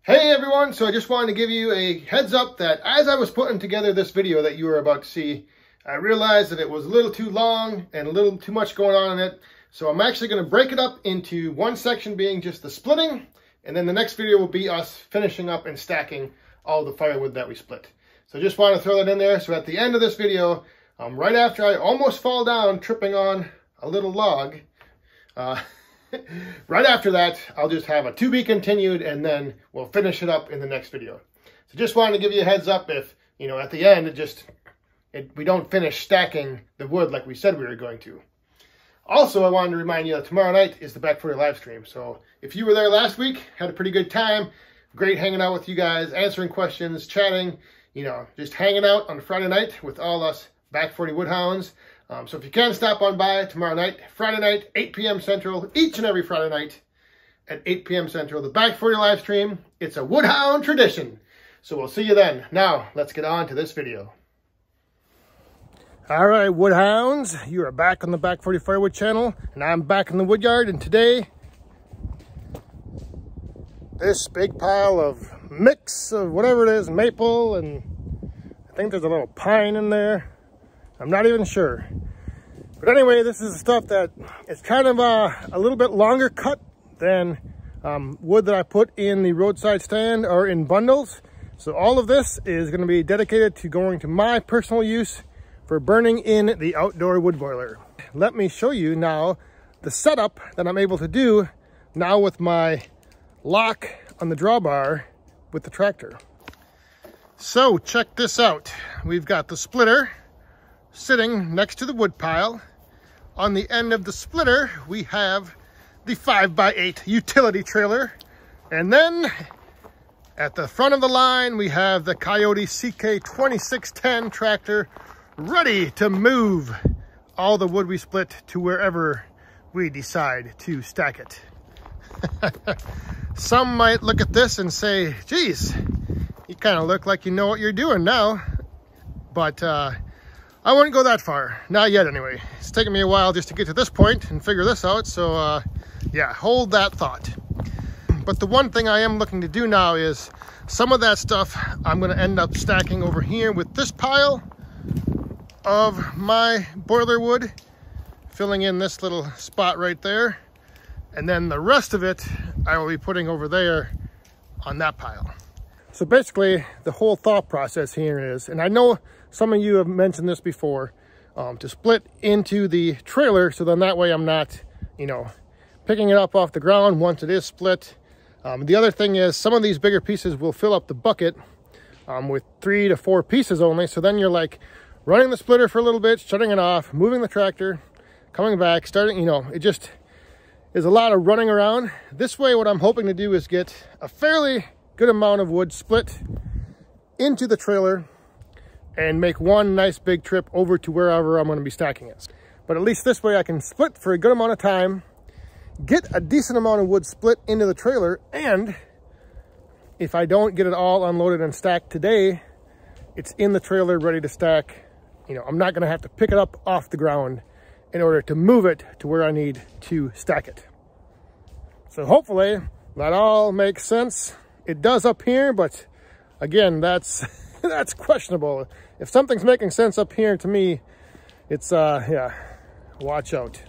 Hey everyone, so I just wanted to give you a heads up that as I was putting together this video that you were about to see, I realized that it was a little too long and a little too much going on in it. So I'm actually going to break it up into one section being just the splitting, and then the next video will be us finishing up and stacking all the firewood that we split. So just want to throw that in there. So at the end of this video, right after I almost fall down tripping on a little log, right after that, I'll just have a to be continued, and then we'll finish it up in the next video. So just wanted to give you a heads up if, you know, at the end, we don't finish stacking the wood like we said we were going to. Also, I wanted to remind you that tomorrow night is the Back 40 live stream. So if you were there last week, had a pretty good time, great hanging out with you guys, answering questions, chatting, you know, just hanging out on Friday night with all us Back 40 Woodhounds. So if you can, stop on by tomorrow night, Friday night, 8 p.m. Central, each and every Friday night at 8 p.m. Central, the Back 40 live stream. It's a Woodhound tradition. So we'll see you then. Now, let's get on to this video. All right, Woodhounds, you are back on the Back 40 Firewood channel, and I'm back in the woodyard, and today, this big pile of mix of whatever it is, maple, and I think there's a little pine in there. I'm not even sure. But anyway, this is the stuff that it's kind of a little bit longer cut than wood that I put in the roadside stand or in bundles. So all of this is going to be dedicated to going to my personal use for burning in the outdoor wood boiler. Let me show you now the setup that I'm able to do now with my lock on the drawbar with the tractor. So check this out. We've got the splitter sitting next to the wood pile. On the end of the splitter, we have the 5x8 utility trailer. And then at the front of the line, we have the Kioti CK2610 tractor ready to move all the wood we split to wherever we decide to stack it. Some might look at this and say, geez, you kind of look like you know what you're doing now. But I wouldn't go that far. Not yet, anyway. It's taken me a while just to get to this point and figure this out. So, yeah, hold that thought. But the one thing I am looking to do now is some of that stuff I'm going to end up stacking over here with this pile of my boiler wood, filling in this little spot right there. And then the rest of it, I will be putting over there on that pile. So basically, the whole thought process here is, and I know some of you have mentioned this before, to split into the trailer, so then that way I'm not, you know, picking it up off the ground once it is split. The other thing is some of these bigger pieces will fill up the bucket with 3 to 4 pieces only. So then you're like running the splitter for a little bit, shutting it off, moving the tractor, coming back, starting, you know, it just is a lot of running around. This way, what I'm hoping to do is get a fairly good amount of wood split into the trailer and make one nice big trip over to wherever I'm going to be stacking it. But at least this way I can split for a good amount of time, get a decent amount of wood split into the trailer, and if I don't get it all unloaded and stacked today, it's in the trailer ready to stack. You know, I'm not going to have to pick it up off the ground in order to move it to where I need to stack it. So hopefully that all makes sense. It does up here, but again, that's that's questionable. If something's making sense up here to me, it's yeah, watch out.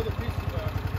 throw the pieces back.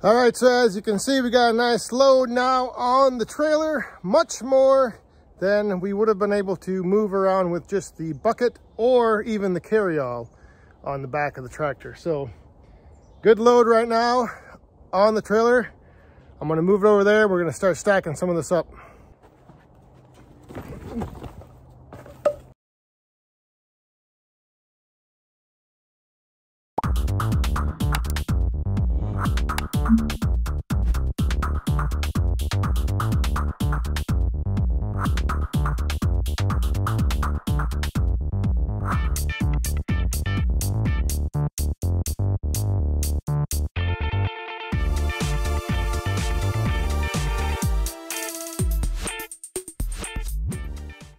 All right, so as you can see, we got a nice load now on the trailer, much more than we would have been able to move around with just the bucket or even the carryall on the back of the tractor. So good load right now on the trailer. I'm gonna move it over there. We're gonna start stacking some of this up.